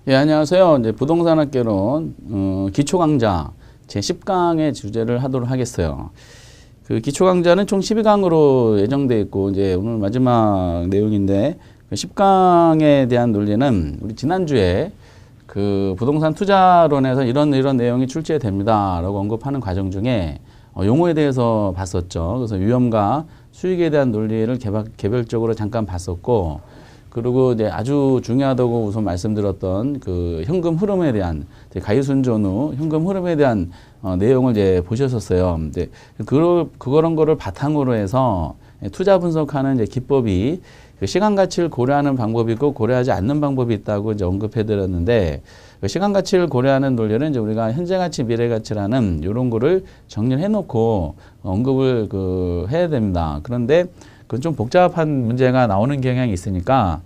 예, 안녕하세요. 이제 부동산학개론 기초 강좌 제 10강의 주제를 하도록 하겠어요. 그 기초 강좌는 총 12강으로 예정돼 있고 이제 오늘 마지막 내용인데 그 10강에 대한 논리는 우리 지난주에 그 부동산 투자론에서 이런 내용이 출제됩니다라고 언급하는 과정 중에 용어에 대해서 봤었죠. 그래서 위험과 수익에 대한 논리를 개별적으로 잠깐 봤었고, 그리고 이제 아주 중요하다고 우선 말씀드렸던 그 현금 흐름에 대한 가이순전 후 현금 흐름에 대한 내용을 이제 보셨었어요. 이제 그런 거를 바탕으로 해서 투자 분석하는 이제 기법이 그 시간 가치를 고려하는 방법이 있고 고려하지 않는 방법이 있다고 이제 언급해 드렸는데, 그 시간 가치를 고려하는 논리는 이제 우리가 현재 가치, 미래 가치라는 이런 거를 정리를 해 놓고 언급을 해야 됩니다. 그런데 그건 좀 복잡한 문제가 나오는 경향이 있으니까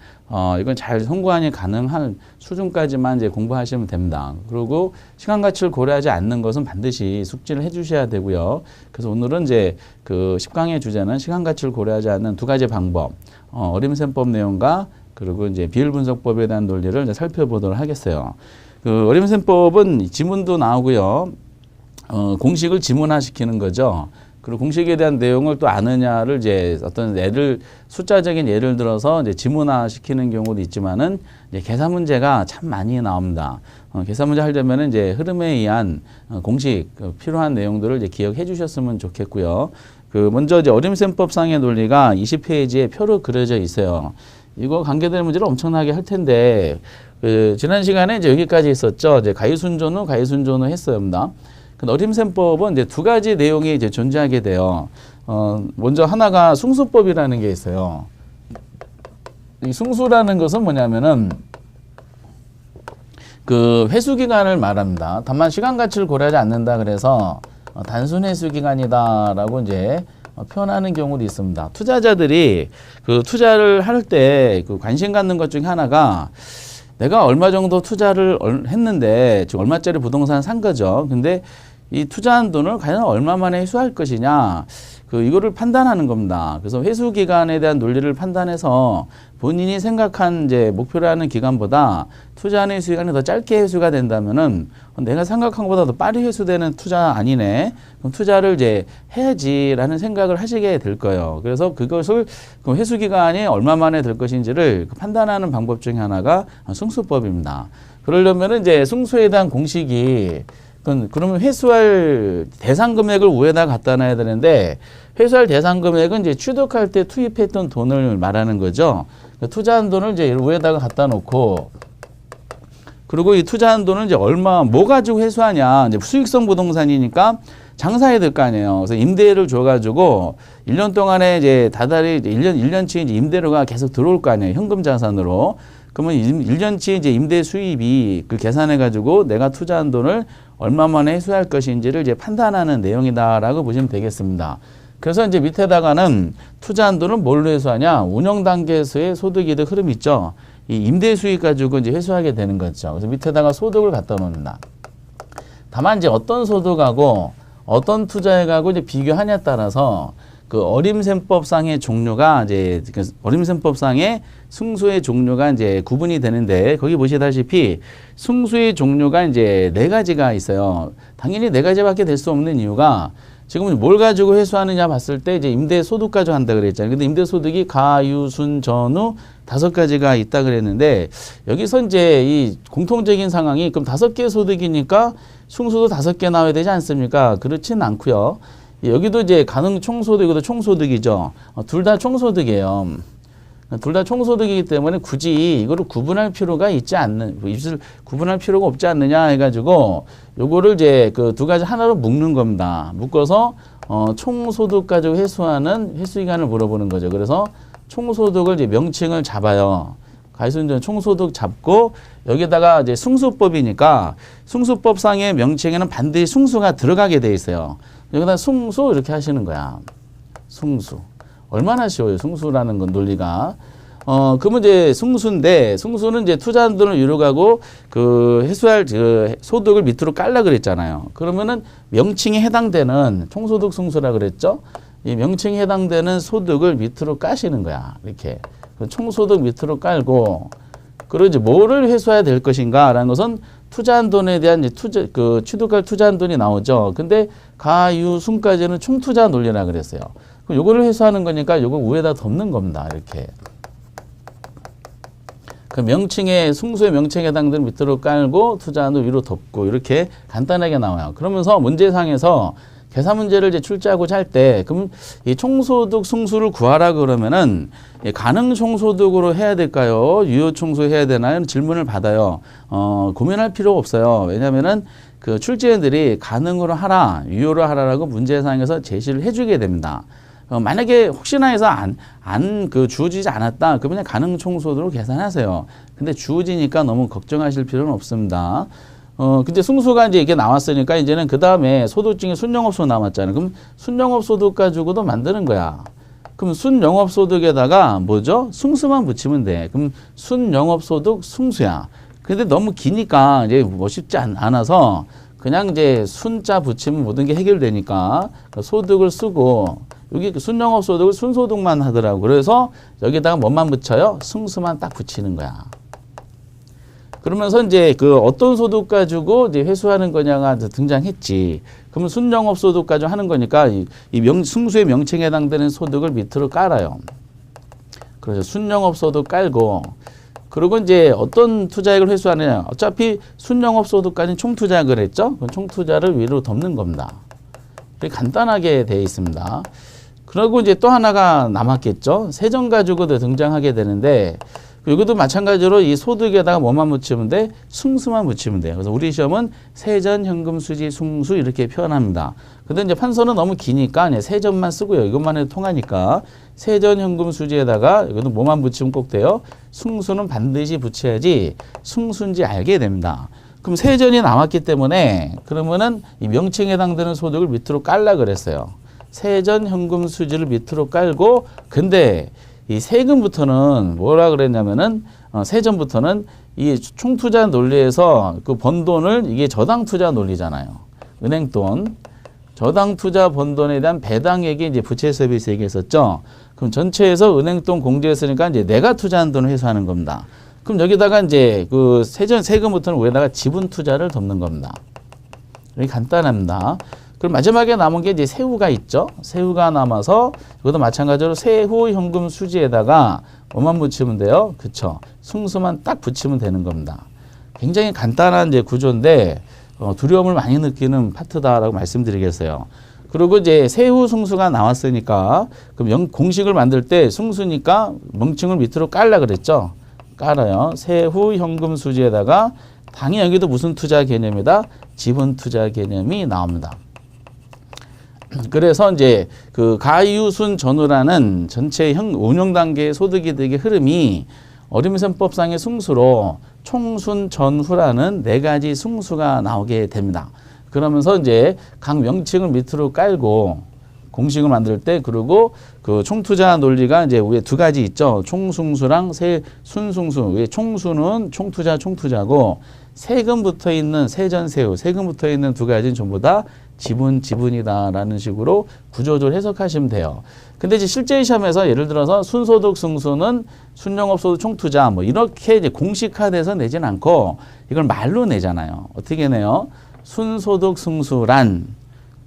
이건 잘 송구하니 가능한 수준까지만 이제 공부하시면 됩니다. 그리고 시간 가치를 고려하지 않는 것은 반드시 숙지를 해 주셔야 되고요. 그래서 오늘은 이제 그 10강의 주제는 시간 가치를 고려하지 않는 두 가지 방법, 어림셈법 내용과 그리고 이제 비율 분석법에 대한 논리를 이제 살펴보도록 하겠어요. 그 어림셈법은 지문도 나오고요. 공식을 지문화시키는 거죠. 그리고 공식에 대한 내용을 또 아느냐를 이제 어떤 숫자적인 예를 들어서 이제 지문화 시키는 경우도 있지만은 이제 계산 문제가 참 많이 나옵니다. 계산 문제 하려면은 이제 흐름에 의한 공식, 필요한 내용들을 이제 기억해 주셨으면 좋겠고요. 먼저 이제 어림셈법상의 논리가 20페이지에 표로 그려져 있어요. 이거 관계되는 문제를 엄청나게 할 텐데, 지난 시간에 이제 여기까지 있었죠. 이제 가이순전 후 했어요입니다. 그 어림셈법은 이제 두 가지 내용이 이제 존재하게 돼요. 먼저 하나가 숭수법이라는 게 있어요. 이 숭수라는 것은 뭐냐면은 그 회수 기간을 말합니다. 다만 시간 가치를 고려하지 않는다 그래서 단순 회수 기간이다라고 이제 표현하는 경우도 있습니다. 투자자들이 그 투자를 할 때 그 관심 갖는 것 중에 하나가 내가 얼마 정도 투자를 했는데 지금 얼마짜리 부동산 산 거죠. 근데 이 투자한 돈을 과연 얼마 만에 회수할 것이냐, 이거를 판단하는 겁니다. 그래서 회수 기간에 대한 논리를 판단해서 본인이 생각한 이제 목표로 하는 기간보다 투자하는 회수 기간이 더 짧게 회수가 된다면은 내가 생각한 것보다 더 빨리 회수되는 투자 아니네. 그럼 투자를 이제 해야지라는 생각을 하시게 될 거예요. 그래서 그것을 회수 기간이 얼마 만에 될 것인지를 판단하는 방법 중에 하나가 숭수법입니다. 그러려면은 이제 숭수에 대한 공식이 그러면 회수할 대상 금액을 위에다 갖다 놔야 되는데, 회수할 대상 금액은 이제 취득할 때 투입했던 돈을 말하는 거죠. 투자한 돈을 이제 위에다가 갖다 놓고, 그리고 이 투자한 돈을 이제 뭐 가지고 회수하냐. 이제 수익성 부동산이니까 장사해야 될 거 아니에요. 그래서 임대를 줘가지고 1년 동안에 이제 다달이 1년치 이제 임대료가 계속 들어올 거 아니에요. 현금 자산으로. 그러면 1년치 이제 임대 수입이 계산해가지고 내가 투자한 돈을 얼마 만에 회수할 것인지를 이제 판단하는 내용이다라고 보시면 되겠습니다. 그래서 이제 밑에다가는 투자한 돈을 뭘로 회수하냐? 운영 단계에서의 소득 이득 흐름 있죠. 이 임대 수익 가지고 이제 회수하게 되는 거죠. 그래서 밑에다가 소득을 갖다 놓는다. 다만 이제 어떤 소득하고 어떤 투자액하고 이제 비교하냐에 따라서 그 어림셈법상의 종류가 이제 어림셈법상의 숭수의 종류가 이제 구분이 되는데, 거기 보시다시피 숭수의 종류가 이제 4가지가 있어요. 당연히 4가지밖에 될 수 없는 이유가 지금 뭘 가지고 회수하느냐 봤을 때 이제 임대 소득 가지고 한다 그랬잖아요. 근데 임대 소득이 가유, 순, 전후 5가지가 있다 그랬는데, 여기서 이제 이 공통적인 상황이 그럼 5개 소득이니까 숭수도 5개 나와야 되지 않습니까? 그렇진 않고요. 여기도 이제 가능 총소득이고 총소득이죠. 둘 다 총소득이에요. 둘 다 총소득이기 때문에 굳이 이거를 구분할 필요가 구분할 필요가 없지 않느냐 해가지고 요거를 이제 그 두 가지 하나로 묶는 겁니다. 묶어서 총소득 가지고 회수하는 회수기간을 물어보는 거죠. 그래서 총소득을 이제 명칭을 잡아요. 가이순전 총소득 잡고 여기다가 이제 숭수법이니까 숭수법상의 명칭에는 반드시 숭수가 들어가게 돼 있어요. 여기다 숭수 이렇게 하시는 거야. 숭수. 얼마나 쉬워요, 숭수라는 건 논리가. 그러면 이제 숭수인데, 숭수는 이제 투자한 돈을 유력하고 회수할 소득을 밑으로 깔라 그랬잖아요. 그러면은 명칭에 해당되는 총소득 숭수라 그랬죠. 이 명칭에 해당되는 소득을 밑으로 까시는 거야. 이렇게. 총소득 밑으로 깔고, 그리고 이제 뭐를 회수해야 될 것인가라는 것은 투자한 돈에 대한 이제 취득할 투자한 돈이 나오죠. 근데 가유순까지는 총투자 논리라 그랬어요. 그럼 요거를 회수하는 거니까 요거 위에다 덮는 겁니다. 이렇게. 그 명칭에 승수의 명칭에 해당되는 밑으로 깔고 투자한 돈 위로 덮고 이렇게 간단하게 나와요. 그러면서 문제상에서 계산 문제를 이제 출제하고자 할 때, 그럼 이 총소득 승수를 구하라 그러면은 가능 총소득으로 해야 될까요? 유효 총소 해야 되나요? 질문을 받아요. 고민할 필요가 없어요. 왜냐면은 그 출제인들이 가능으로 하라, 유효로 하라라고 문제상에서 제시를 해주게 됩니다. 만약에 혹시나 해서 주어지지 않았다, 그러면 가능 총소득으로 계산하세요. 근데 주어지니까 너무 걱정하실 필요는 없습니다. 근데 승수가 이제 이게 나왔으니까 이제는 그 다음에 소득 중에 순영업소득 남았잖아요. 그럼 순영업소득 가지고도 만드는 거야. 그럼 순영업소득에다가 뭐죠? 승수만 붙이면 돼. 그럼 순영업소득 승수야. 근데 너무 기니까 이제 멋있지 않아서 그냥 이제 순자 붙이면 모든 게 해결되니까 소득을 쓰고 여기 순영업소득을 순소득만 하더라고. 그래서 여기다가 뭐만 붙여요? 승수만 딱 붙이는 거야. 그러면서 이제 그 어떤 소득 가지고 이제 회수하는 거냐가 등장했지. 그러면 순영업 소득 가지고 하는 거니까 승수의 명칭에 해당되는 소득을 밑으로 깔아요. 그래서 순영업 소득 깔고, 그리고 이제 어떤 투자액을 회수하느냐. 어차피 순영업 소득까지 총투자액을 했죠. 그럼 총투자를 위로 덮는 겁니다. 간단하게 되어 있습니다. 그리고 이제 또 하나가 남았겠죠. 세전 가지고도 등장하게 되는데, 이것도 마찬가지로 이 소득에다가 뭐만 붙이면 돼? 승수만 붙이면 돼요. 그래서 우리 시험은 세전, 현금, 수지, 승수 이렇게 표현합니다. 근데 이제 판서는 너무 기니까 세전만 쓰고요. 이것만 해도 통하니까 세전, 현금, 수지에다가 이것도 뭐만 붙이면 꼭 돼요? 승수는 반드시 붙여야지 승수인지 알게 됩니다. 그럼 세전이 남았기 때문에 그러면은 이 명칭에 해당되는 소득을 밑으로 깔라 그랬어요. 세전, 현금, 수지를 밑으로 깔고, 근데 이 세금부터는 뭐라 그랬냐면은 세전부터는 이 총투자 논리에서 그 번 돈을 이게 저당 투자 논리잖아요. 은행 돈, 저당 투자 번 돈에 대한 배당액이 이제 부채 서비스 얘기했었죠. 그럼 전체에서 은행 돈 공제했으니까 이제 내가 투자한 돈을 회수하는 겁니다. 그럼 여기다가 이제 그 세금부터는 위에다가 지분 투자를 덮는 겁니다. 이게 간단합니다. 그럼 마지막에 남은 게 이제 세후가 있죠. 세후가 남아서 이것도 마찬가지로 세후 현금 수지에다가 뭐만 붙이면 돼요? 그쵸. 승수만 딱 붙이면 되는 겁니다. 굉장히 간단한 이제 구조인데 두려움을 많이 느끼는 파트다라고 말씀드리겠어요. 그리고 이제 세후 승수가 나왔으니까 그럼 공식을 만들 때 승수니까 명칭을 밑으로 깔라 그랬죠. 깔아요. 세후 현금 수지에다가 당연히 여기도 무슨 투자 개념이다? 지분 투자 개념이 나옵니다. 그래서 이제 그 가유순 전후라는 전체 운영 단계의 소득이득의 흐름이 어림셈법상의 승수로 총순 전후라는 네 가지 승수가 나오게 됩니다. 그러면서 이제 각 명칭을 밑으로 깔고 공식을 만들 때, 그리고 그 총투자 논리가 이제 위에 두 가지 있죠. 총승수랑 순승수. 위에 총수는 총투자고, 세금 붙어 있는 세전세후, 세금 붙어 있는 두 가지는 전부 다 지분이다라는 식으로 구조적으로 해석하시면 돼요. 근데 이제 실제 시험에서 예를 들어서 순소득 승수는 순영업소득 총투자 뭐 이렇게 이제 공식화돼서 내진 않고 이걸 말로 내잖아요. 어떻게 내요? 순소득 승수란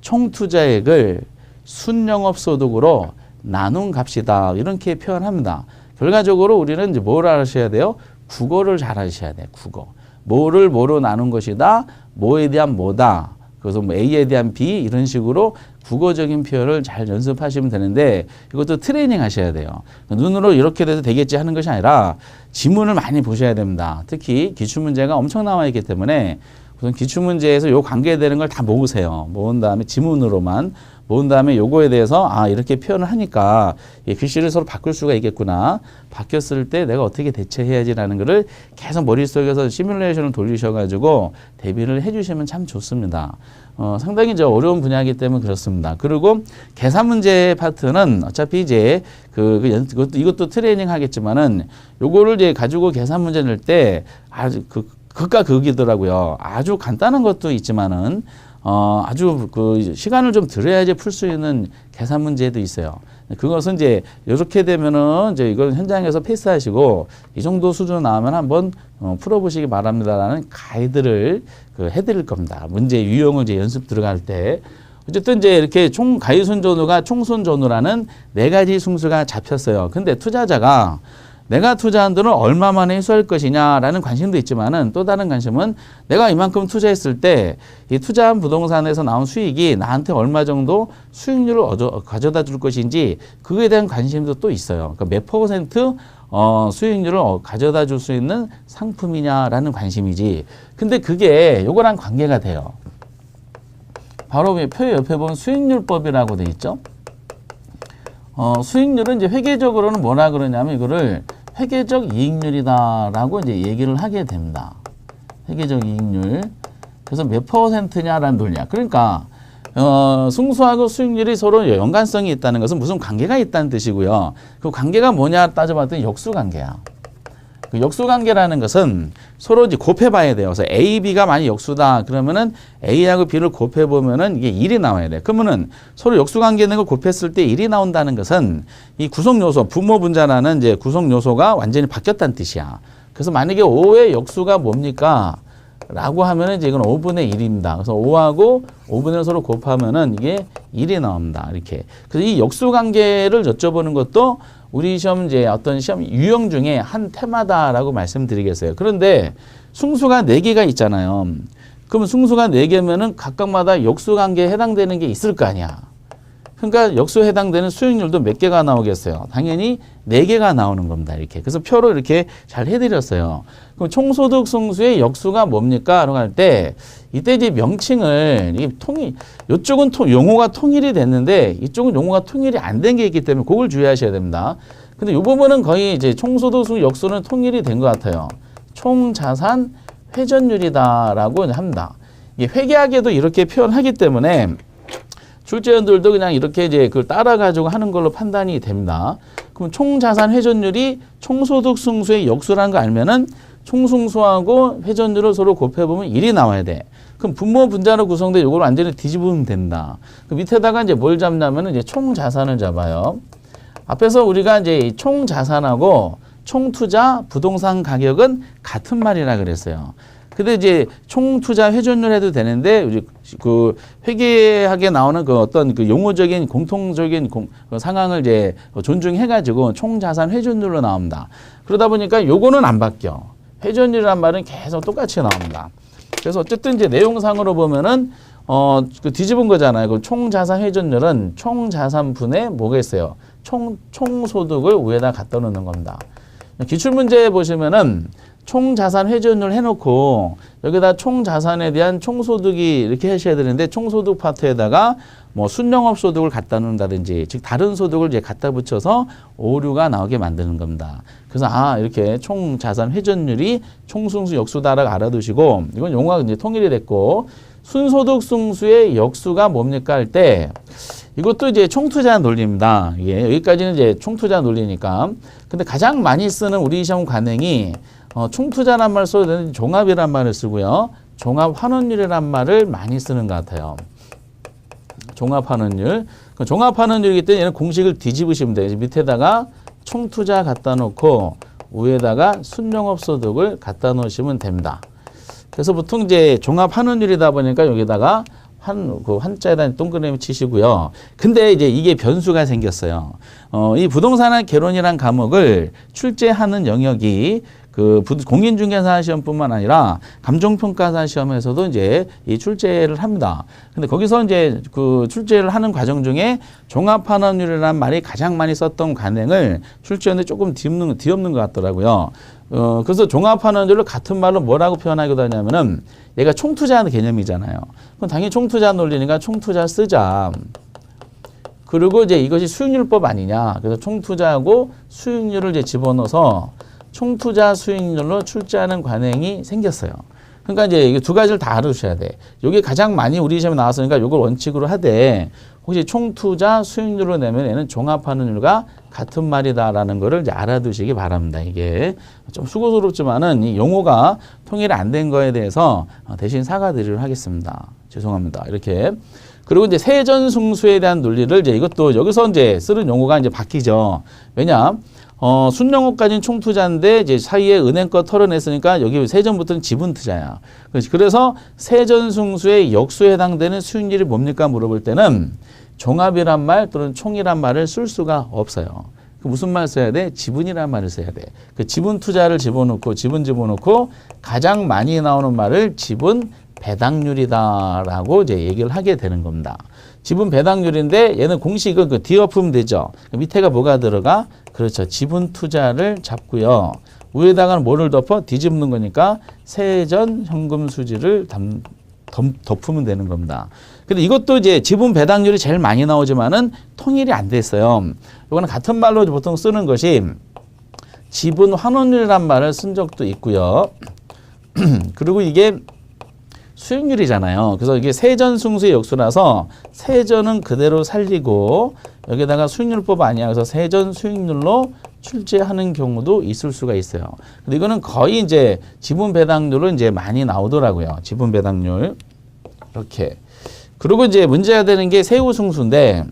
총투자액을 순영업소득으로 나눈 값이다. 이렇게 표현합니다. 결과적으로 우리는 이제 뭘 아셔야 돼요? 국어를 잘 아셔야 돼요. 국어. 뭐를 뭐로 나눈 것이다. 뭐에 대한 뭐다. 그래서 뭐 A에 대한 B 이런 식으로 국어적인 표현을 잘 연습하시면 되는데, 이것도 트레이닝 하셔야 돼요. 눈으로 이렇게 돼서 되겠지 하는 것이 아니라 지문을 많이 보셔야 됩니다. 특히 기출문제가 엄청 나와 있기 때문에 우선 기출문제에서 요 관계되는 걸 다 모으세요. 모은 다음에 지문으로만 모은 다음에 요거에 대해서 이렇게 표현을 하니까 글씨를 서로 바꿀 수가 있겠구나. 바뀌었을 때 내가 어떻게 대처해야지라는 거를 계속 머릿속에서 시뮬레이션을 돌리셔가지고 대비를 해주시면 참 좋습니다. 상당히 이제 어려운 분야이기 때문에 그렇습니다. 그리고 계산 문제 파트는 어차피 이제 이것도 트레이닝 하겠지만은 요거를 이제 가지고 계산 문제 낼 때 아주 극과 극이더라고요. 아주 간단한 것도 있지만은 아주 그 시간을 좀 들여야지 풀 수 있는 계산 문제도 있어요. 그것은 이제 이렇게 되면은 이제 이건 현장에서 패스하시고 이 정도 수준 나오면 한번 풀어보시기 바랍니다라는 가이드를 해드릴 겁니다. 문제 유형을 이제 연습 들어갈 때. 어쨌든 이제 이렇게 총 가위손전후가 총손전후라는 네 가지 승수가 잡혔어요. 근데 투자자가 내가 투자한 돈을 얼마 만에 회수할 것이냐라는 관심도 있지만은 또 다른 관심은 내가 이만큼 투자했을 때 이 투자한 부동산에서 나온 수익이 나한테 얼마 정도 수익률을 가져다 줄 것인지 그거에 대한 관심도 또 있어요. 그러니까 몇 퍼센트 수익률을 가져다 줄 수 있는 상품이냐라는 관심이지. 근데 그게 요거랑 관계가 돼요. 바로 표 옆에 보면 수익률법이라고 돼 있죠. 수익률은 이제 회계적으로는 뭐라 그러냐면 이거를 회계적 이익률이다라고 이제 얘기를 하게 됩니다. 회계적 이익률. 그래서 몇 퍼센트냐라는 논리야. 그러니까 승수하고 수익률이 서로 연관성이 있다는 것은 무슨 관계가 있다는 뜻이고요. 그 관계가 뭐냐 따져봤더니 역수관계야. 그 역수관계라는 것은 서로 이제 곱해봐야 돼요. 그래서 A, B가 많이 역수다. 그러면은 A하고 B를 곱해보면은 이게 1이 나와야 돼. 그러면은 서로 역수관계 있는 걸 곱했을 때 1이 나온다는 것은 이 구성요소, 부모분자라는 이제 구성요소가 완전히 바뀌었다는 뜻이야. 그래서 만약에 5의 역수가 뭡니까? 라고 하면은 이제 이건 5분의 1입니다. 그래서 5하고 5분의 1 서로 곱하면은 이게 1이 나옵니다. 이렇게. 그래서 이 역수관계를 여쭤보는 것도 우리 시험 이제 어떤 시험 유형 중에 한 테마다라고 말씀드리겠어요. 그런데 승수가 4개가 있잖아요. 그러면 승수가 4개면은 각각마다 역수관계에 해당되는 게 있을 거 아니야. 그러니까 역수에 해당되는 수익률도 몇 개가 나오겠어요? 당연히 4개가 나오는 겁니다. 이렇게. 그래서 표로 이렇게 잘 해드렸어요. 그럼 총소득 승수의 역수가 뭡니까? 라고 할 때, 이때 이제 명칭을, 이게 이쪽은 용어가 통일이 됐는데, 이쪽은 용어가 통일이 안 된 게 있기 때문에 그걸 주의하셔야 됩니다. 근데 이 부분은 거의 이제 총소득 승수 역수는 통일이 된 것 같아요. 총자산 회전율이다라고 합니다. 이게 회계학에도 이렇게 표현하기 때문에, 출제원들도 그냥 이렇게 이제 그걸 따라가지고 하는 걸로 판단이 됩니다. 그럼 총자산 회전율이 총소득 승수의 역수라는 거 알면은 총승수하고 회전율을 서로 곱해보면 1이 나와야 돼. 그럼 분모 분자로 구성돼 이걸 완전히 뒤집으면 된다. 그 밑에다가 이제 뭘 잡냐면은 이제 총자산을 잡아요. 앞에서 우리가 이제 총자산하고 총투자 부동산 가격은 같은 말이라 그랬어요. 근데 이제 총투자 회전율 해도 되는데 우리 그 회계학에 나오는 그 어떤 그 용어적인 공통적인 그 상황을 이제 존중해가지고 총자산 회전율로 나옵니다. 그러다 보니까 요거는 안 바뀌어. 회전율이란 말은 계속 똑같이 나옵니다. 그래서 어쨌든 이제 내용상으로 보면은 그 뒤집은 거잖아요. 그 총자산 회전율은 총자산분의 뭐가 있어요? 총소득을 위에다 갖다 놓는 겁니다. 기출문제에 보시면은 총자산 회전율 해놓고 여기다 총자산에 대한 총소득이 이렇게 하셔야 되는데 총소득 파트에다가 뭐 순영업소득을 갖다 놓는다든지 즉 다른 소득을 이제 갖다 붙여서 오류가 나오게 만드는 겁니다. 그래서 이렇게 총자산 회전율이 총승수 역수다라고 알아두시고 이건 용어가 이제 통일이 됐고 순소득 승수의 역수가 뭡니까 할 때 이것도 이제 총투자 논리입니다. 이게 여기까지는 이제 총투자 논리니까. 근데 가장 많이 쓰는 우리 시험 관행이 총투자란 말 써도 되는데 종합이란 말을 쓰고요. 종합환원율이란 말을 많이 쓰는 것 같아요. 종합환원율. 종합환원율이기 때문에 얘는 공식을 뒤집으시면 돼요. 밑에다가 총투자 갖다 놓고 위에다가 순영업소득을 갖다 놓으시면 됩니다. 그래서 보통 이제 종합환원율이다 보니까 여기다가 한자에다 동그라미 치시고요. 근데 이제 이게 변수가 생겼어요. 이 부동산학 개론이란 과목을 출제하는 영역이 그 공인중개사 시험뿐만 아니라 감정평가사 시험에서도 이제 이 출제를 합니다. 근데 거기서 이제 그 출제를 하는 과정 중에 종합환원율이라는 말이 가장 많이 썼던 관행을 출제하는데 조금 뒤엎는 것 같더라고요. 그래서 종합환원율을 같은 말로 뭐라고 표현하기도 하냐면은 얘가 총투자하는 개념이잖아요. 그럼 당연히 총투자 논리니까 총투자 쓰자. 그리고 이제 이것이 수익률법 아니냐. 그래서 총투자하고 수익률을 이제 집어넣어서 총투자 수익률로 출제하는 관행이 생겼어요. 그러니까 이제 이게 두 가지를 다 알아두셔야 돼. 이게 가장 많이 우리 시험에 나왔으니까 이걸 원칙으로 하되 혹시 총투자 수익률로 내면 얘는 종합환원율과 같은 말이다라는 거를 이제 알아두시기 바랍니다. 이게 좀 수고스럽지만은 이 용어가 통일이 안 된 거에 대해서 대신 사과드리도록 하겠습니다. 죄송합니다. 이렇게. 그리고 이제 세전승수에 대한 논리를 이제 이것도 여기서 이제 쓰는 용어가 이제 바뀌죠. 왜냐? 순영호까지는 총투자인데 이제 사이에 은행 거 털어냈으니까 여기 세전부터는 지분 투자야. 그래서 세전승수의 역수에 해당되는 수익률이 뭡니까 물어볼 때는 종합이란 말 또는 총이란 말을 쓸 수가 없어요. 무슨 말 써야 돼? 지분이란 말을 써야 돼. 그 지분 투자를 집어넣고 지분 집어넣고 가장 많이 나오는 말을 지분 배당률이다라고 이제 얘기를 하게 되는 겁니다. 지분 배당률인데 얘는 공식은 그 뒤엎으면 되죠. 밑에가 뭐가 들어가? 그렇죠. 지분 투자를 잡고요. 위에다가는 뭐를 덮어? 뒤집는 거니까 세전 현금 수지를 덮으면 되는 겁니다. 근데 이것도 이제 지분 배당률이 제일 많이 나오지만은 통일이 안 됐어요. 이거는 같은 말로 보통 쓰는 것이 지분 환원율이란 말을 쓴 적도 있고요. 그리고 이게 수익률이잖아요. 그래서 이게 세전승수의 역수라서 세전은 그대로 살리고 여기다가 수익률법 아니야. 그래서 세전 수익률로 출제하는 경우도 있을 수가 있어요. 근데 이거는 거의 이제 지분 배당률은 이제 많이 나오더라고요. 지분 배당률. 이렇게. 그리고 이제 문제가 되는 게 세후승수인데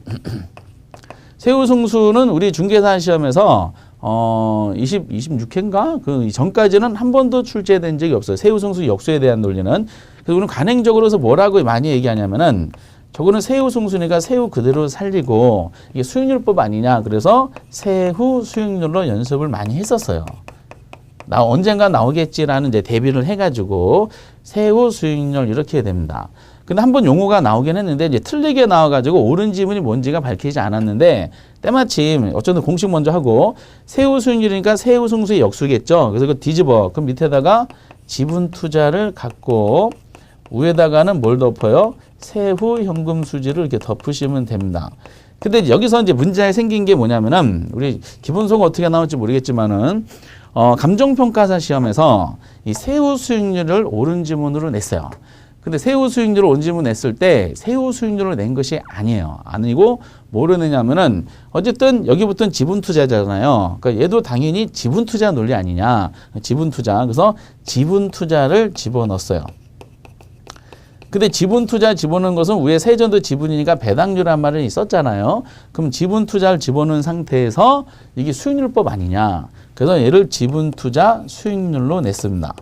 세후승수는 우리 중개사 시험에서 26회인가? 그 전까지는 한 번도 출제된 적이 없어요. 세후승수 역수에 대한 논리는. 그래서 우리는 관행적으로서 뭐라고 많이 얘기하냐면은 저거는 세후승수니까 세후 그대로 살리고 이게 수익률법 아니냐. 그래서 세후 수익률로 연습을 많이 했었어요. 언젠가 나오겠지라는 이제 대비를 해가지고 세후 수익률 이렇게 됩니다. 근데 한번 용어가 나오긴 했는데 이제 틀리게 나와가지고 옳은 지분이 뭔지가 밝히지 않았는데 때마침 어쩌든 공식 먼저 하고 세후 수익률이니까 세후승수의 역수겠죠. 그래서 그 뒤집어. 그럼 밑에다가 지분 투자를 갖고 위에다가는 뭘 덮어요? 세후 현금 수지를 이렇게 덮으시면 됩니다. 근데 여기서 이제 문제가 생긴 게 뭐냐면은 우리 기본소가 어떻게 나올지 모르겠지만은 감정평가사 시험에서 이 세후 수익률을 옳은 지문으로 냈어요. 근데 세후 수익률을 옳은 지문 냈을 때 세후 수익률을 낸 것이 아니에요. 아니고 뭐를 내냐면은 어쨌든 여기부터는 지분 투자잖아요. 그러니까 얘도 당연히 지분 투자 논리 아니냐. 지분 투자. 그래서 지분 투자를 집어넣었어요. 근데 지분 투자 집어넣은 것은 위에 세전도 지분이니까 배당률이란 말은 있었잖아요. 그럼 지분 투자를 집어넣은 상태에서 이게 수익률법 아니냐. 그래서 얘를 지분 투자 수익률로 냈습니다.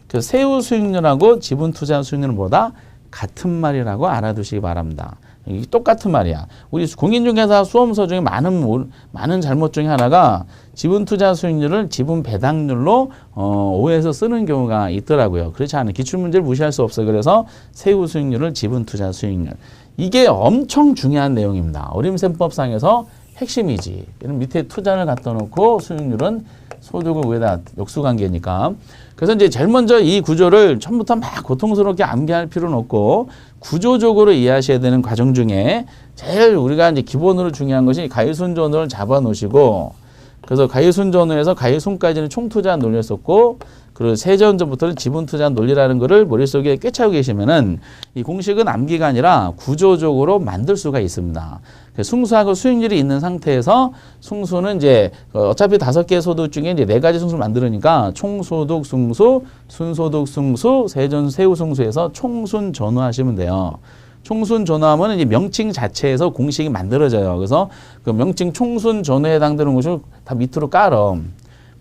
그래서 세후 수익률하고 지분 투자 수익률은 뭐다? 같은 말이라고 알아두시기 바랍니다. 이게 똑같은 말이야. 우리 공인중개사 수험서 중에 많은 잘못 중에 하나가 지분 투자 수익률을 지분 배당률로 오해해서 쓰는 경우가 있더라고요. 그렇지 않아요. 기출문제를 무시할 수 없어요. 그래서 세후 수익률을 지분 투자 수익률. 이게 엄청 중요한 내용입니다. 어림셈법상에서 핵심이지. 이런 밑에 투자를 갖다 놓고 수익률은 소득을 위에다 역수관계니까. 그래서 이제 제일 먼저 이 구조를 처음부터 막 고통스럽게 암기할 필요는 없고 구조적으로 이해하셔야 되는 과정 중에 제일 우리가 이제 기본으로 중요한 것이 가위순전을 잡아 놓으시고 그래서 가위순전에서 가위순까지는 총투자 논리를 썼고 그리고 세전전부터는 지분투자 논리라는 거를 머릿속에 꿰차고 계시면은 이 공식은 암기가 아니라 구조적으로 만들 수가 있습니다. 승수하고 수익률이 있는 상태에서 승수는 이제 어차피 5개의 소득 중에 이제 4가지 승수를 만들으니까 총소득 승수, 순소득 승수, 세후 승수에서 총순 전후하시면 돼요. 총순 전후하면 이제 명칭 자체에서 공식이 만들어져요. 그래서 그 명칭 총순 전후에 해당되는 것을 다 밑으로 깔어.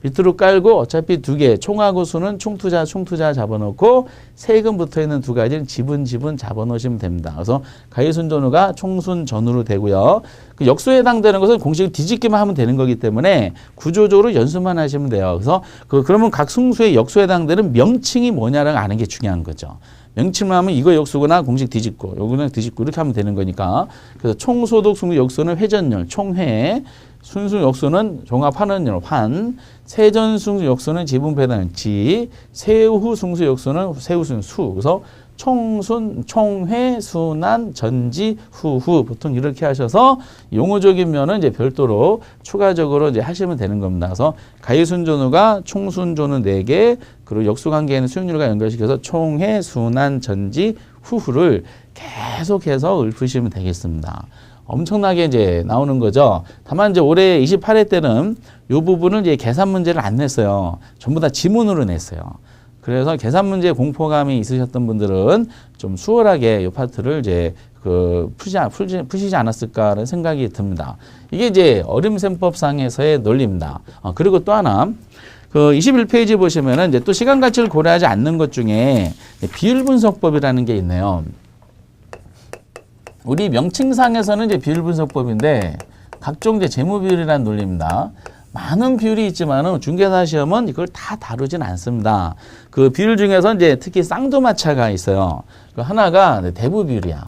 밑으로 깔고 어차피 2개, 총하고 수는 총투자 잡아놓고 세금 붙어있는 2가지는 지분 잡아놓으시면 됩니다. 그래서 가위순 전후가 총순 전후로 되고요. 그 역수에 해당되는 것은 공식을 뒤집기만 하면 되는 거기 때문에 구조적으로 연습만 하시면 돼요. 그래서 그러면 각 승수의 역수에 해당되는 명칭이 뭐냐를 아는 게 중요한 거죠. 명칭만 하면 이거 역수구나 공식 뒤집고 요거는 뒤집고 이렇게 하면 되는 거니까. 그래서 총소득 승수 역수는 회전율, 총회, 순수 역수는 종합환원율, 환, 세전승수 역수는 지분배당, 지, 세후 승수 역수는 세후순, 수. 그래서 총순, 총회, 순환, 전지, 후후 보통 이렇게 하셔서 용어적인 면은 이제 별도로 추가적으로 이제 하시면 되는 겁니다. 그래서 가위순전후가 총순전후 4개, 그리고 역수관계에는 수익률과 연결시켜서 총회, 순환, 전지, 후후를 계속해서 읊으시면 되겠습니다. 엄청나게 이제 나오는 거죠. 다만 이제 올해 28회 때는 이 부분을 이제 계산 문제를 안 냈어요. 전부 다 지문으로 냈어요. 그래서 계산 문제 공포감이 있으셨던 분들은 좀 수월하게 이 파트를 이제 푸시지 않았을까라는 생각이 듭니다. 이게 이제 어림셈법상에서의 논리입니다. 그리고 또 하나, 그 21페이지 보시면은 이제 또 시간 가치를 고려하지 않는 것 중에 비율 분석법이라는 게 있네요. 우리 명칭상에서는 이제 비율 분석법인데 각종 이제 재무 비율이라는 논리입니다. 많은 비율이 있지만은 중개사 시험은 이걸 다 다루진 않습니다. 그 비율 중에서 이제 특히 쌍두마차가 있어요. 그 하나가 대부 비율이야.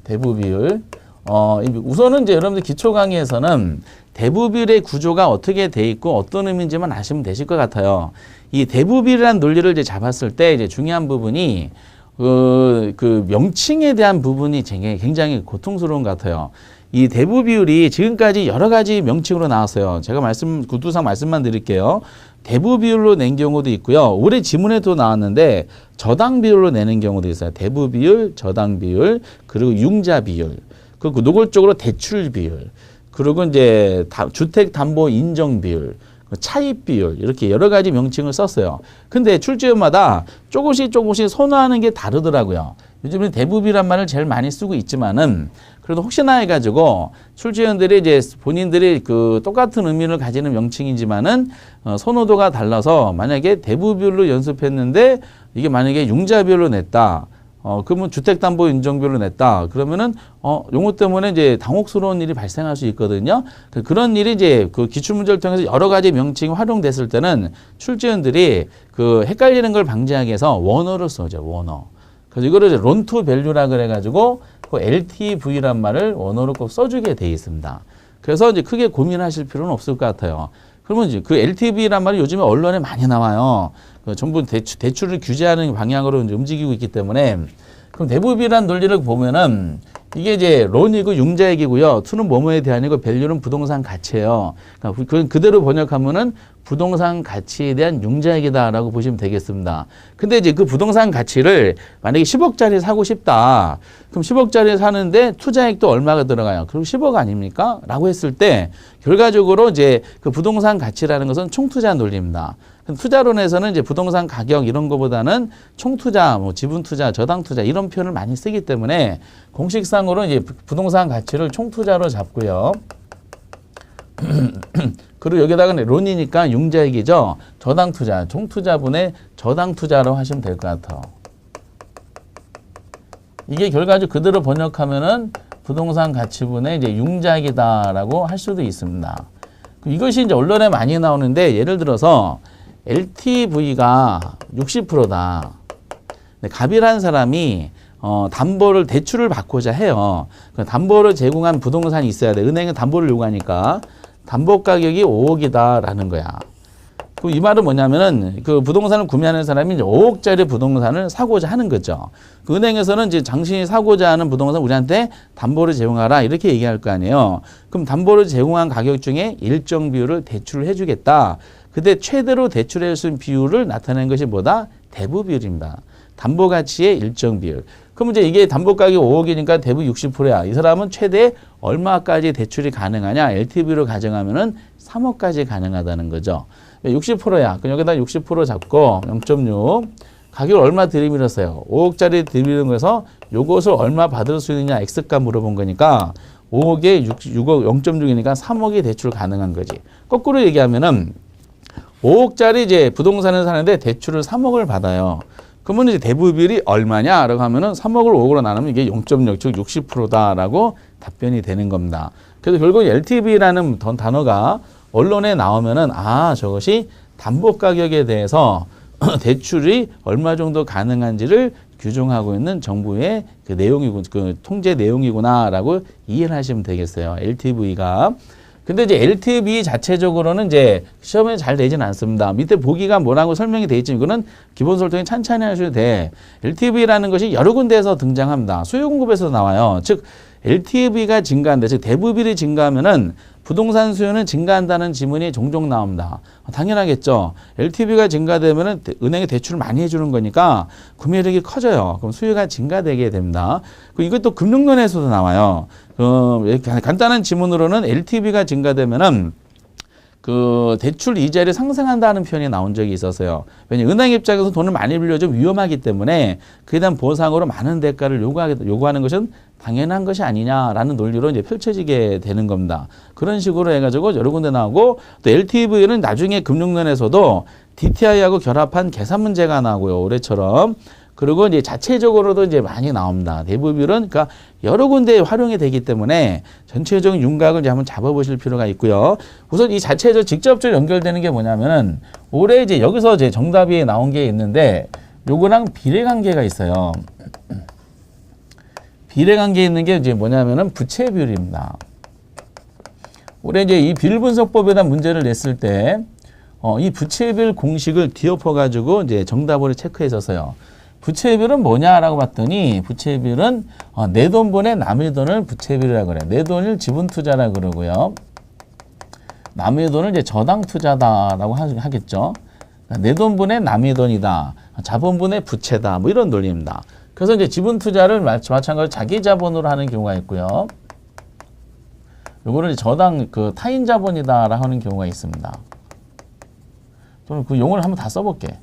대부 비율. 우선은 이제 여러분들 기초 강의에서는 대부 비율의 구조가 어떻게 돼 있고 어떤 의미인지만 아시면 되실 것 같아요. 이 대부 비율이라는 논리를 이제 잡았을 때 이제 중요한 부분이 그 명칭에 대한 부분이 굉장히 고통스러운 것 같아요. 이 대부 비율이 지금까지 여러 가지 명칭으로 나왔어요. 제가 구두상 말씀만 드릴게요. 대부 비율로 낸 경우도 있고요. 올해 지문에도 나왔는데 저당 비율로 내는 경우도 있어요. 대부 비율, 저당 비율, 그리고 융자 비율, 그리고 노골적으로 대출 비율, 그리고 이제 주택 담보 인정 비율, 차입 비율, 이렇게 여러 가지 명칭을 썼어요. 근데 출제마다 조금씩 선호하는 게 다르더라고요. 요즘은 대부 비율이란 말을 제일 많이 쓰고 있지만은 그래도 혹시나 해가지고 출제위원들이 이제 본인들이 그 똑같은 의미를 가지는 명칭이지만은 선호도가 달라서 만약에 대부 비율로 연습했는데 이게 만약에 융자 비율로 냈다. 그러면 주택담보인정비율로 냈다. 그러면은, 용어 때문에 이제 당혹스러운 일이 발생할 수 있거든요. 그런 일이 이제 그 기출문제를 통해서 여러 가지 명칭이 활용됐을 때는 출제원들이 그 헷갈리는 걸 방지하기 위해서 원어를 써죠, 원어. 그래서 이거를 이제 론투 밸류라 그래가지고 그 LTV란 말을 원어로 꼭 써주게 돼 있습니다. 그래서 이제 크게 고민하실 필요는 없을 것 같아요. 그러면 이제 그 LTV란 말이 요즘에 언론에 많이 나와요. 전부 대출을 규제하는 방향으로 이제 움직이고 있기 때문에 그럼 대부비란 논리를 보면은 이게 이제 론이고 융자액이고요. 투는 뭐뭐에 대한이고 밸류는 부동산 가치예요. 그러니까 그대로 번역하면은 부동산 가치에 대한 융자액이다라고 보시면 되겠습니다. 근데 이제 그 부동산 가치를 만약에 10억짜리 사고 싶다. 그럼 10억짜리 사는데 투자액도 얼마가 들어가요? 그럼 10억 아닙니까? 라고 했을 때 결과적으로 이제 그 부동산 가치라는 것은 총투자 논리입니다. 투자론에서는 이제 부동산 가격 이런 거보다는 총투자, 뭐 지분투자, 저당투자 이런 표현을 많이 쓰기 때문에 공식상으로 이제 부동산 가치를 총투자로 잡고요. 그리고 여기다가 론이니까 융자액이죠. 저당투자, 총투자분의 저당투자로 하시면 될 것 같아요. 이게 결과적으로 그대로 번역하면은 부동산 가치분의 이제 융자액이다라고 할 수도 있습니다. 이것이 이제 언론에 많이 나오는데 예를 들어서 LTV가 60%다. 갑이라는 사람이 대출을 받고자 해요. 담보를 제공한 부동산이 있어야 돼. 은행은 담보를 요구하니까 담보 가격이 5억이다라는 거야. 이 말은 뭐냐면은 그 부동산을 구매하는 사람이 이제 5억짜리 부동산을 사고자 하는 거죠. 그 은행에서는 이제 당신이 사고자 하는 부동산 우리한테 담보를 제공하라 이렇게 얘기할 거 아니에요. 그럼 담보를 제공한 가격 중에 일정 비율을 대출을 해주겠다. 근데 최대로 대출할 수 있는 비율을 나타내는 것이 뭐다? 대부 비율입니다. 담보 가치의 일정 비율. 그럼 이제 이게 담보 가격이 5억이니까 대부 60%야. 이 사람은 최대 얼마까지 대출이 가능하냐? LTV로 가정하면은 3억까지 가능하다는 거죠. 60%야. 그럼 여기다 60% 잡고 0.6. 가격을 얼마 들이밀었어요? 5억짜리 들이밀은 거에서 요것을 얼마 받을 수 있느냐? X값 물어본 거니까 5억에 6억 0.6이니까 3억이 대출 가능한 거지. 거꾸로 얘기하면은 5억짜리 이제 부동산을 사는데 대출을 3억을 받아요. 그러면 이제 대부 비율이 얼마냐? 라고 하면은 3억을 5억으로 나누면 이게 0.6, 즉 60%다라고 답변이 되는 겁니다. 그래서 결국 LTV라는 단어가 언론에 나오면은 저것이 담보 가격에 대해서 대출이 얼마 정도 가능한지를 규정하고 있는 정부의 그 내용이고 그 통제 내용이구나라고 이해를 하시면 되겠어요. LTV가. 근데 이제 LTV 자체적으로는 이제 시험에 잘 되지는 않습니다. 밑에 보기가 뭐라고 설명이 돼 있지만 이거는 기본 설정이 찬찬히 하셔도 돼. LTV라는 것이 여러 군데에서 등장합니다. 수요 공급에서 나와요. 즉 LTV가 증가한다. 즉 대부비율이 증가하면은 부동산 수요는 증가한다는 지문이 종종 나옵니다. 당연하겠죠. LTV가 증가되면은 은행에 대출을 많이 해주는 거니까 구매력이 커져요. 그럼 수요가 증가되게 됩니다. 이것도 금융론에서도 나와요. 간단한 지문으로는 LTV가 증가되면은 그 대출 이자율이 상승한다는 표현이 나온 적이 있었어요. 왜냐하면 은행 입장에서 돈을 많이 빌려 좀 위험하기 때문에 그에 대한 보상으로 많은 대가를 요구하는 것은 당연한 것이 아니냐라는 논리로 이제 펼쳐지게 되는 겁니다. 그런 식으로 해가지고 여러 군데 나오고 또 LTV는 나중에 금융론에서도 DTI하고 결합한 계산 문제가 나오고요. 올해처럼. 그리고 이제 자체적으로도 이제 많이 나옵니다. 대부비율은 그러니까 여러 군데에 활용이 되기 때문에 전체적인 윤곽을 이제 한번 잡아보실 필요가 있고요. 우선 이 자체적 직접적으로 연결되는 게 뭐냐면은 올해 이제 여기서 이제 정답이 나온 게 있는데 요거랑 비례관계가 있어요. 비례관계 있는 게 이제 뭐냐면은 부채 비율입니다. 올해 이제 이 비율 분석법에 대한 문제를 냈을 때 이 부채 비율 공식을 뒤엎어 가지고 이제 정답으로 체크했었어요. 부채비율은 뭐냐라고 봤더니 부채비율은 내 돈분의 남의 돈을 부채비율이라고 그래요. 내 돈을 지분 투자라 그러고요. 남의 돈을 이제 저당 투자다라고 하겠죠. 내 돈분의 남의 돈이다. 자본분의 부채다. 뭐 이런 논리입니다. 그래서 이제 지분 투자를 마찬가지로 자기 자본으로 하는 경우가 있고요. 요거를 저당 그 타인 자본이다라고 하는 경우가 있습니다. 또는 그 용어를 한번 다 써볼게.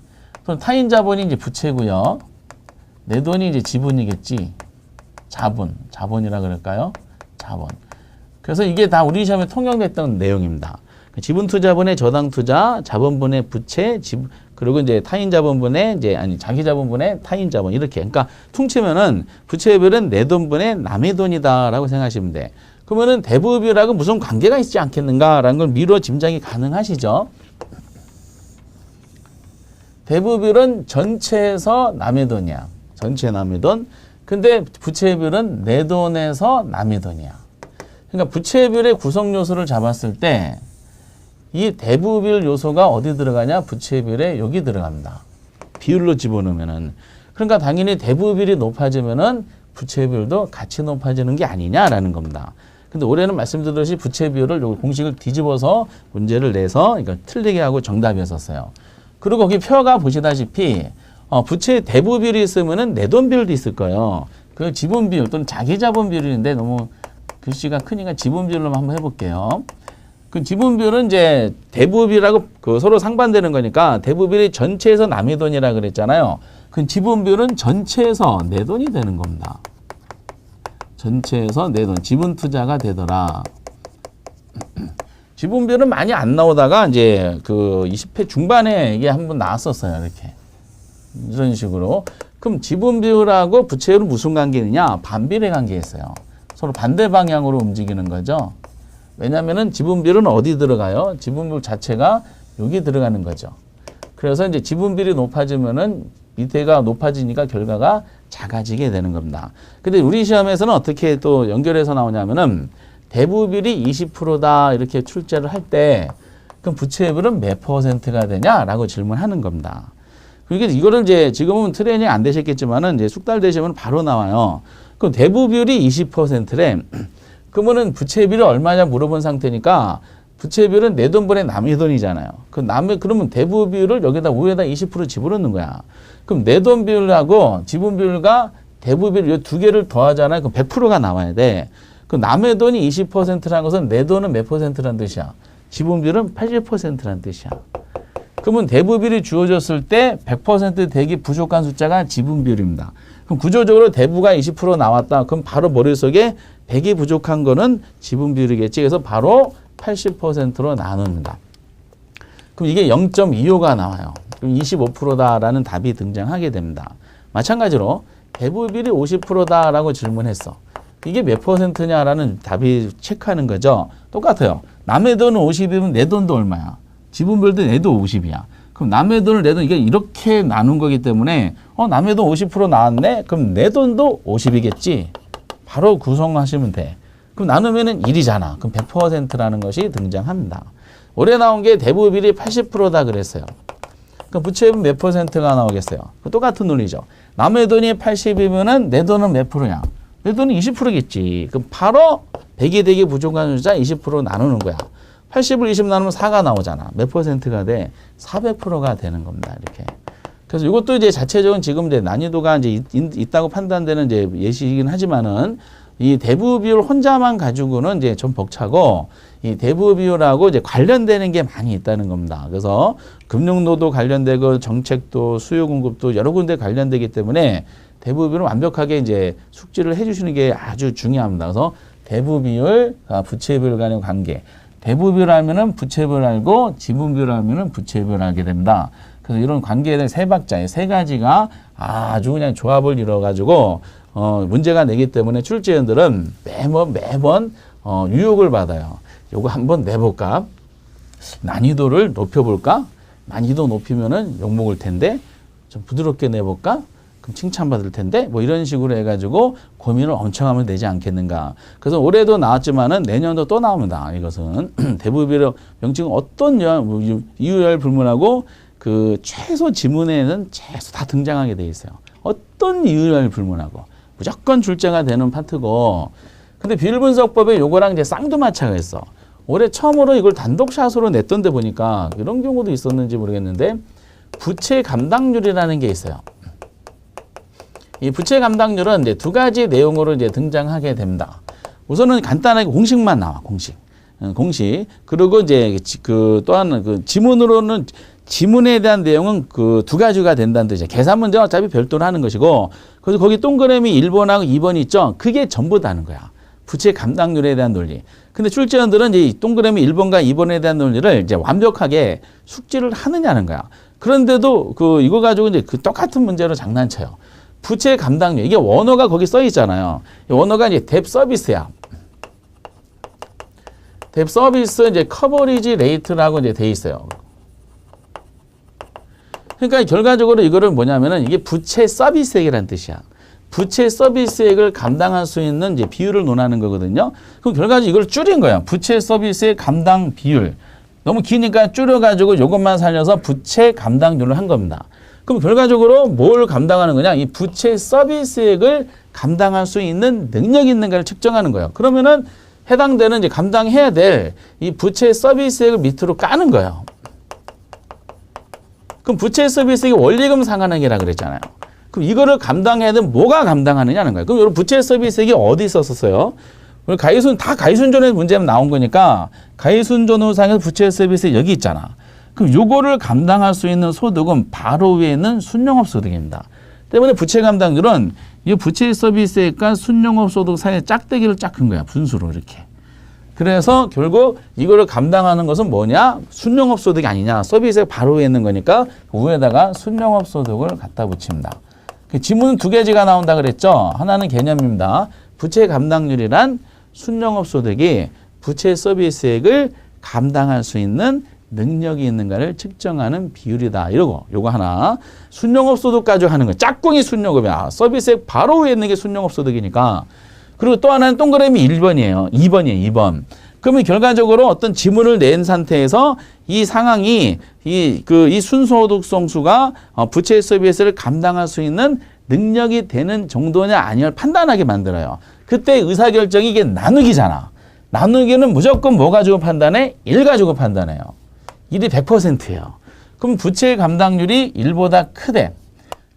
또는 타인 자본이 이제 부채고요. 내 돈이 이제 지분이겠지. 자본이라 그럴까요? 자본. 그래서 이게 다 우리 시험에 통용됐던 내용입니다. 지분 투자분의 저당 투자, 자본분의 부채, 그리고 이제 타인 자본분의 자기 자본분의 타인 자본 이렇게. 그러니까 퉁치면은 부채비율은 내 돈분의 남의 돈이다라고 생각하시면 돼. 그러면은 대부비율하고 무슨 관계가 있지 않겠는가라는 걸 미루어 짐작이 가능하시죠? 대부비율은 전체에서 남의 돈이야. 전체 남의 돈. 근데 부채비율은 내 돈에서 남의 돈이야. 그러니까 부채비율의 구성 요소를 잡았을 때 이 대부비율 요소가 어디 들어가냐? 부채비율에 여기 들어갑니다. 비율로 집어넣으면은. 그러니까 당연히 대부비율이 높아지면은 부채비율도 같이 높아지는 게 아니냐라는 겁니다. 근데 올해는 말씀드렸듯이 부채비율을 요 공식을 뒤집어서 문제를 내서 그러니까 틀리게 하고 정답이었었어요. 그리고 거기 표가 보시다시피 부채 대부 비율이 있으면은 내 돈 비율도 있을 거예요. 그 지분 비율 또는 자기 자본 비율인데 너무 글씨가 크니까 지분 비율로 한번 해볼게요. 그 지분 비율은 이제 대부 비율하고 그 서로 상반되는 거니까 대부 비율이 전체에서 남의 돈이라 그랬잖아요. 그 지분 비율은 전체에서 내 돈이 되는 겁니다. 전체에서 내 돈, 지분 투자가 되더라. 지분 비율은 많이 안 나오다가 이제 그 20회 중반에 이게 한번 나왔었어요. 이렇게. 이런 식으로. 그럼 지분 비율하고 부채율은 무슨 관계느냐? 반비례 관계에 있어요. 서로 반대 방향으로 움직이는 거죠. 왜냐면은 지분 비율은 어디 들어가요? 지분 비율 자체가 여기 들어가는 거죠. 그래서 이제 지분 비율이 높아지면은 밑에가 높아지니까 결과가 작아지게 되는 겁니다. 근데 우리 시험에서는 어떻게 또 연결해서 나오냐면은 대부비율이 20%다 이렇게 출제를 할 때 그럼 부채비율은 몇 %가 되냐라고 질문하는 겁니다. 그리고 이거를 이제 지금은 트레이닝 안 되셨겠지만은 이제 숙달 되시면 바로 나와요. 그럼 대부비율이 20%래. 그러면은 부채비율이 얼마냐 물어본 상태니까 부채비율은 내 돈분의 남의 돈이잖아요. 그러면 대부비율을 여기다 위에다 20% 집어넣는 거야. 그럼 내 돈 비율하고 지분 비율과 대부비율 이 두 개를 더하잖아요. 그럼 100%가 나와야 돼. 그 남의 돈이 20%라는 것은 내 돈은 몇 %라는 뜻이야? 지분 비율은 80%라는 뜻이야. 그러면 대부비율이 주어졌을 때 100% 되기 부족한 숫자가 지분 비율입니다. 그럼 구조적으로 대부가 20% 나왔다. 그럼 바로 머릿속에 100이 부족한 거는 지분 비율이겠지. 그래서 바로 80%로 나눕니다. 그럼 이게 0.25가 나와요. 그럼 25%다라는 답이 등장하게 됩니다. 마찬가지로 대부비율이 50%다라고 질문했어. 이게 몇 %냐라는 답이 체크하는 거죠. 똑같아요. 남의 돈은 50이면 내 돈도 얼마야? 지분별도 내도 50이야. 그럼 남의 돈을 내 돈 이게 이렇게 나눈 거기 때문에 남의 돈 50% 나왔네? 그럼 내 돈도 50이겠지. 바로 구성하시면 돼. 그럼 나누면은 1이잖아. 그럼 100%라는 것이 등장합니다. 올해 나온 게 대부비율이 80%다 그랬어요. 그럼 부채비율 몇 %가 나오겠어요? 똑같은 논리죠. 남의 돈이 80이면은 내 돈은 몇 %야? 내 돈은 20%겠지. 그럼 바로 100이 되기 부족한 숫자 20% 나누는 거야. 80을 20 나누면 4가 나오잖아. 몇 %가 돼? 400%가 되는 겁니다. 이렇게. 그래서 이것도 이제 자체적인 지금 이제 난이도가 이제 있다고 판단되는 이제 예시이긴 하지만은 이 대부 비율 혼자만 가지고는 이제 좀 벅차고 이 대부 비율하고 이제 관련되는 게 많이 있다는 겁니다. 그래서 금융도도 관련되고 정책도 수요 공급도 여러 군데 관련되기 때문에 대부 비율은 완벽하게 이제 숙지를 해주시는 게 아주 중요합니다. 그래서 대부 비율, 부채 비율 간의 관계. 대부 비율 알면은 부채 비율 알고 지분 비율 알면은 부채 비율 알게 됩니다. 그래서 이런 관계에 대한 세 박자에 세 가지가 아주 그냥 조합을 이뤄가지고 문제가 되기 때문에 출제위원들은 매번 유혹을 받아요. 요거 한번 내볼까? 난이도를 높여볼까? 난이도 높이면은 욕먹을 텐데 좀 부드럽게 내볼까? 그럼 칭찬받을 텐데 뭐 이런 식으로 해가지고 고민을 엄청 하면 되지 않겠는가. 그래서 올해도 나왔지만은 내년도 또 나옵니다. 이것은 대부비율 명칭은 어떤 이유열 불문하고 그 최소 지문에는 최소 다 등장하게 돼 있어요. 어떤 이유열 불문하고 무조건 출제가 되는 파트고. 근데 비율분석법에 요거랑 이제 쌍두마차가 있어. 올해 처음으로 이걸 단독샷으로 냈던데 보니까 이런 경우도 있었는지 모르겠는데 부채 감당률이라는 게 있어요. 이 부채 감당률은 이제 두 가지 내용으로 이제 등장하게 됩니다. 우선은 간단하게 공식만 나와, 공식. 그리고 이제 또 하나는 그 지문으로는 지문에 대한 내용은 그 두 가지가 된다는 뜻이에요. 계산 문제는 어차피 별도로 하는 것이고, 그래서 거기 동그라미 1번하고 2번이 있죠. 그게 전부 다는 거야. 부채 감당률에 대한 논리. 근데 출제원들은 이제 동그라미 1번과 2번에 대한 논리를 이제 완벽하게 숙지를 하느냐는 거야. 그런데도 이거 가지고 이제 그 똑같은 문제로 장난쳐요. 부채 감당률. 이게 원어가 거기 써 있잖아요. 원어가 이제 뎁 서비스야. 뎁 서비스 이제 커버리지 레이트라고 이제 돼 있어요. 그러니까 결과적으로 이거를 뭐냐면은 이게 부채 서비스액이라는 뜻이야. 부채 서비스액을 감당할 수 있는 이제 비율을 논하는 거거든요. 그럼 결과적으로 이걸 줄인 거야. 부채 서비스액 감당 비율. 너무 기니까 줄여가지고 이것만 살려서 부채 감당률을 한 겁니다. 그럼 결과적으로 뭘 감당하는 거냐? 이 부채 서비스액을 감당할 수 있는 능력이 있는가를 측정하는 거예요. 그러면은 해당되는 이제 감당해야 될 이 부채 서비스액을 밑으로 까는 거예요. 그럼 부채 서비스액이 원리금 상환액이라 그랬잖아요. 그럼 이거를 감당해야 되면 뭐가 감당하느냐는 거예요. 그럼 여러분 부채 서비스액이 어디 있었어요? 가이순전의 문제만 나온 거니까 가이순전후상에서 부채 서비스액 여기 있잖아. 그럼 요거를 감당할 수 있는 소득은 바로 위에 있는 순영업 소득입니다. 때문에 부채 감당률은 이 부채 서비스액과 순영업 소득 사이의 짝대기를 짝은 거야. 분수로 이렇게. 그래서 결국 이거를 감당하는 것은 뭐냐? 순영업 소득이 아니냐. 서비스액 바로 위에 있는 거니까 위에다가 순영업 소득을 갖다 붙입니다. 지문은 두 가지가 나온다 그랬죠. 하나는 개념입니다. 부채 감당률이란 순영업 소득이 부채 서비스액을 감당할 수 있는 능력이 있는가를 측정하는 비율이다. 이러고 요거 하나. 순영업 소득 가지고 하는 거. 짝꿍이 순영업이야. 서비스액 바로 위에 있는 게 순영업 소득이니까. 그리고 또 하나는 동그라미 1번이에요. 2번이에요. 2번. 그러면 결과적으로 어떤 지문을 낸 상태에서 이 상황이 이 순소득성수가 부채 서비스를 감당할 수 있는 능력이 되는 정도냐 아니냐를 판단하게 만들어요. 그때 의사결정이 이게 나누기잖아. 나누기는 무조건 뭐 가지고 판단해? 1 가지고 판단해요. 1이 100%예요. 그럼 부채 감당률이 1보다 크대.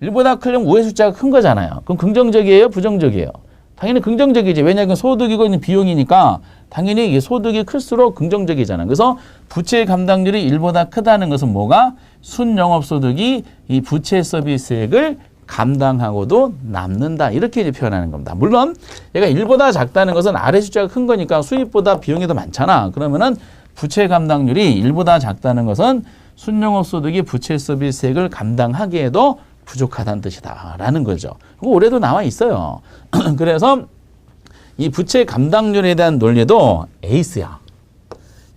1보다 크려면 우회 숫자가 큰 거잖아요. 그럼 긍정적이에요? 부정적이에요? 당연히 긍정적이지. 왜냐하면 소득이고 있는 비용이니까 당연히 이게 소득이 클수록 긍정적이잖아요. 그래서 부채 감당률이 1보다 크다는 것은 뭐가? 순영업소득이 이 부채 서비스액을 감당하고도 남는다. 이렇게 이제 표현하는 겁니다. 물론 얘가 1보다 작다는 것은 아래 숫자가 큰 거니까 수입보다 비용이 더 많잖아. 그러면은 부채 감당률이 1보다 작다는 것은 순영업소득이 부채 서비스액을 감당하기에도 부족하다는 뜻이다 라는 거죠. 그거 올해도 나와 있어요. 그래서 이 부채 감당률에 대한 논리도 에이스야.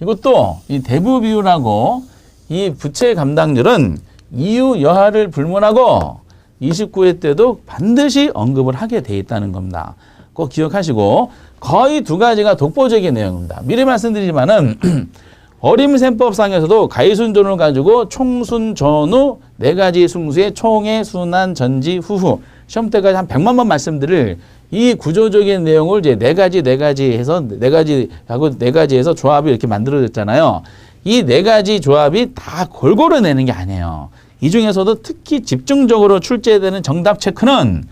이것도 이 대부 비율하고 이 부채 감당률은 이유 여하를 불문하고 29회 때도 반드시 언급을 하게 돼 있다는 겁니다. 꼭 기억하시고 거의 두 가지가 독보적인 내용입니다. 미리 말씀드리지만은 어림셈법상에서도 가이순전을 가지고 총순 전후 네 가지 승수의 총의 순한 전지 후후 시험 때까지 한 100만 번 말씀드릴 이 구조적인 내용을 이제 네 가지 해서 네 가지에서 조합이 이렇게 만들어졌잖아요. 이 네 가지 조합이 다 골고루 내는 게 아니에요. 이 중에서도 특히 집중적으로 출제되는 정답 체크는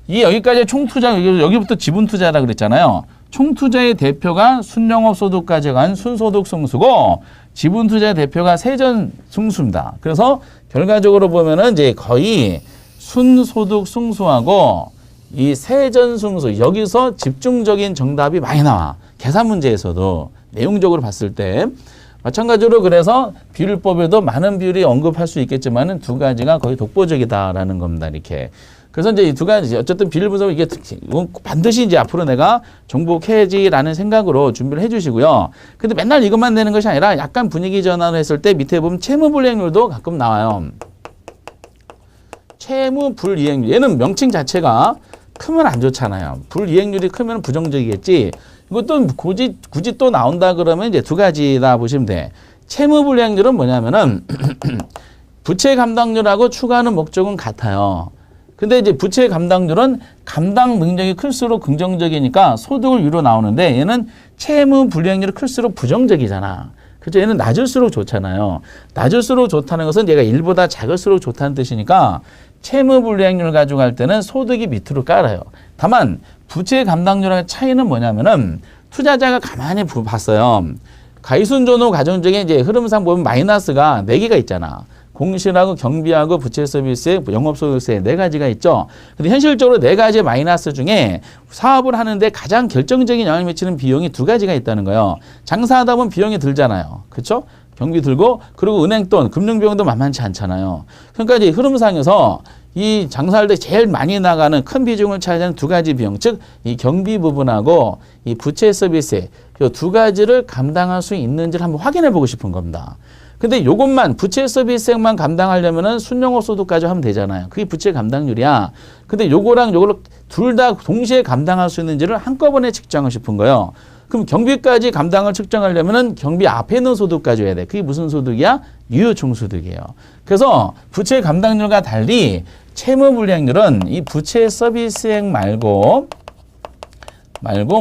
이 여기까지 총투자, 여기부터 지분투자라 그랬잖아요. 총투자의 대표가 순영업소득까지 간 순소득 승수고 지분투자의 대표가 세전승수입니다. 그래서 결과적으로 보면은 이제 거의 순소득 승수하고 이 세전승수 여기서 집중적인 정답이 많이 나와. 계산 문제에서도 내용적으로 봤을 때 마찬가지로 그래서 비율법에도 많은 비율이 언급할 수 있겠지만은 두 가지가 거의 독보적이다라는 겁니다. 이렇게. 그래서 이제 이 두 가지 어쨌든 비율 분석 이게 이건 반드시 이제 앞으로 내가 정복해야지라는 생각으로 준비를 해주시고요. 근데 맨날 이것만 내는 것이 아니라 약간 분위기 전환을 했을 때 밑에 보면 채무불이행률도 가끔 나와요. 채무불이행률 얘는 명칭 자체가 크면 안 좋잖아요. 불이행률이 크면 부정적이겠지. 이것도 굳이 또 나온다 그러면 이제 두 가지다 보시면 돼. 채무불이행률은 뭐냐면은 부채 감당률하고 추가하는 목적은 같아요. 근데 이제 부채 감당률은 감당 능력이 클수록 긍정적이니까 소득을 위로 나오는데 얘는 채무 불이행률이 클수록 부정적이잖아. 그렇죠? 얘는 낮을수록 좋잖아요. 낮을수록 좋다는 것은 얘가 1보다 작을수록 좋다는 뜻이니까 채무 불이행률 가지고 갈 때는 소득이 밑으로 깔아요. 다만 부채 감당률의 차이는 뭐냐면은 투자자가 가만히 봤어요. 가이순전후 과정 중에 이제 흐름상 보면 마이너스가 4개가 있잖아. 공실하고 경비하고 부채 서비스에 영업소득세 4가지가 있죠. 근데 현실적으로 4가지 마이너스 중에 사업을 하는데 가장 결정적인 영향을 미치는 비용이 2가지가 있다는 거예요. 장사하다 보면 비용이 들잖아요. 그렇죠? 경비 들고 그리고 은행돈, 금융비용도 만만치 않잖아요. 그러니까 이제 흐름상에서 이 장사할 때 제일 많이 나가는 큰 비중을 차지하는 2가지 비용, 즉 이 경비 부분하고 이 부채 서비스 이 2가지를 감당할 수 있는지를 한번 확인해 보고 싶은 겁니다. 근데 요것만 부채 서비스액만 감당하려면은 순영업 소득까지 하면 되잖아요. 그게 부채 감당률이야. 근데 요거랑 요걸 둘 다 동시에 감당할 수 있는지를 한꺼번에 측정하고 싶은 거예요. 그럼 경비까지 감당을 측정하려면은 경비 앞에 있는 소득까지 해야 돼. 그게 무슨 소득이야? 유효총소득이에요. 그래서 부채 감당률과 달리 채무불이행률은 이 부채 서비스액 말고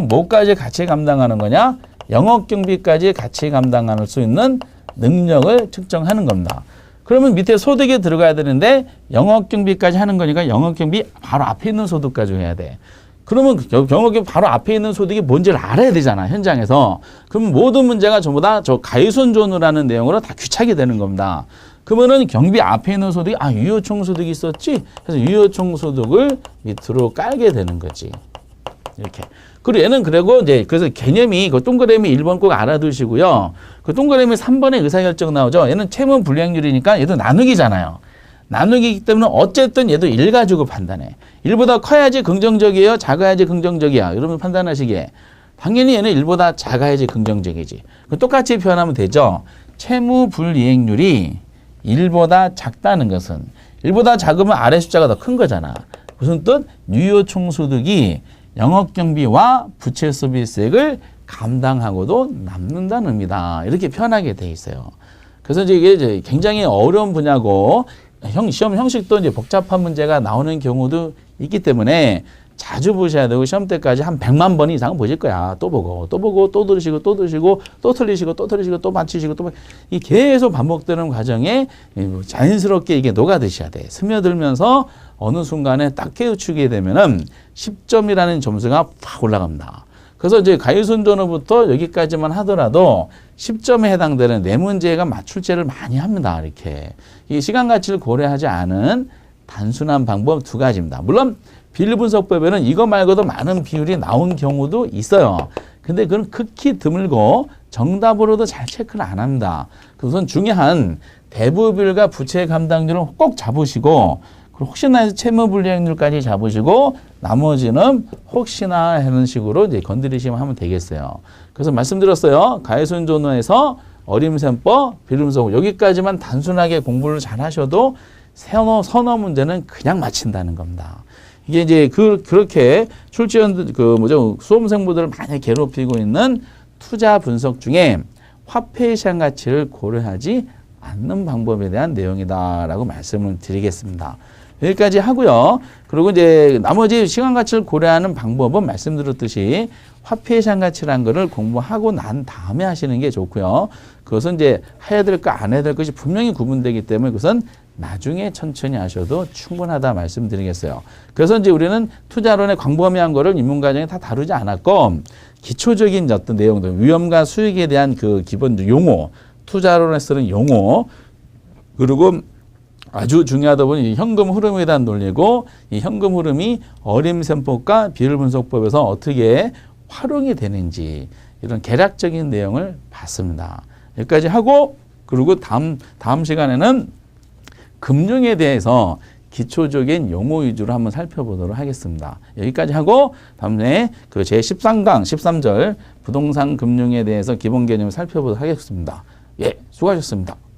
뭐까지 같이 감당하는 거냐? 영업경비까지 같이 감당할 수 있는 능력을 측정하는 겁니다. 그러면 밑에 소득이 들어가야 되는데 영업경비까지 하는 거니까 영업경비 바로 앞에 있는 소득까지 해야 돼. 그러면 영업경비 바로 앞에 있는 소득이 뭔지를 알아야 되잖아, 현장에서. 그러면 모든 문제가 전부 다 저 가이순전후라는 내용으로 다 귀착이 되는 겁니다. 그러면은 경비 앞에 있는 소득이 유효총소득이 있었지? 그래서 유효총소득을 밑으로 깔게 되는 거지. 이렇게. 그리고 얘는 그리고 이제 그래서 개념이 그 동그라미 1번 꼭 알아두시고요. 그 동그라미 3번에 의사결정 나오죠. 얘는 채무 불이행률이니까 얘도 나누기잖아요. 나누기이기 때문에 어쨌든 얘도 1 가지고 판단해. 1보다 커야지 긍정적이에요. 작아야지 긍정적이야. 여러분 판단하시기에. 당연히 얘는 1보다 작아야지 긍정적이지. 똑같이 표현하면 되죠. 채무 불이행률이 1보다 작다는 것은 1보다 작으면 아래 숫자가 더 큰 거잖아. 무슨 뜻? 유효총소득이 영업경비와 부채 서비스액을 감당하고도 남는다는 의미다. 이렇게 표현하게 돼 있어요. 그래서 이게 굉장히 어려운 분야고 시험 형식도 이제 복잡한 문제가 나오는 경우도 있기 때문에 자주 보셔야 되고 시험 때까지 한 100만 번 이상 보실 거야. 또 보고 또 들으시고 또 들으시고 또 틀리시고 또 틀리시고 또 맞히시고 또 이 계속 반복되는 과정에 자연스럽게 이게 녹아드셔야 돼. 스며들면서 어느 순간에 딱 깨우치게 되면은 10점이라는 점수가 팍 올라갑니다. 그래서 이제 가이순전후부터 여기까지만 하더라도 10점에 해당되는 4문제가 맞출제를 많이 합니다. 이렇게. 이 시간 가치를 고려하지 않은 단순한 방법 2가지입니다. 물론 비율분석법에는 이거 말고도 많은 비율이 나온 경우도 있어요. 근데 그건 극히 드물고 정답으로도 잘 체크를 안 합니다. 우선 중요한 대부비율과 부채 감당률을 꼭 잡으시고 혹시나 해서 채무불이행률까지 잡으시고 나머지는 혹시나 하는 식으로 이제 건드리시면 하면 되겠어요. 그래서 말씀드렸어요. 가이순전후에서 어림셈법, 비율분석 여기까지만 단순하게 공부를 잘 하셔도 서너 문제는 그냥 맞힌다는 겁니다. 이게 이제 그렇게 출제원 수험생분들을 많이 괴롭히고 있는 투자 분석 중에 화폐 시장 가치를 고려하지 않는 방법에 대한 내용이다라고 말씀을 드리겠습니다. 여기까지 하고요. 그리고 이제 나머지 시간 가치를 고려하는 방법은 말씀드렸듯이 화폐 시장 가치라는 거를 공부하고 난 다음에 하시는 게 좋고요. 그것은 이제 해야 될 거 안 해야 될 것이 분명히 구분되기 때문에 그것은 나중에 천천히 하셔도 충분하다 말씀드리겠어요. 그래서 이제 우리는 투자론의 광범위한 거를 입문과정에 다 다루지 않았고 기초적인 어떤 내용들, 위험과 수익에 대한 그 기본 용어, 투자론에 쓰는 용어, 그리고 아주 중요하다 보니 현금 흐름에 대한 논리고 이 현금 흐름이 어림셈법과 비율분석법에서 어떻게 활용이 되는지 이런 개략적인 내용을 봤습니다. 여기까지 하고 그리고 다음 시간에는 금융에 대해서 기초적인 용어 위주로 한번 살펴보도록 하겠습니다. 여기까지 하고 다음에 그 제13강 13절 부동산 금융에 대해서 기본 개념을 살펴보도록 하겠습니다. 예, 수고하셨습니다.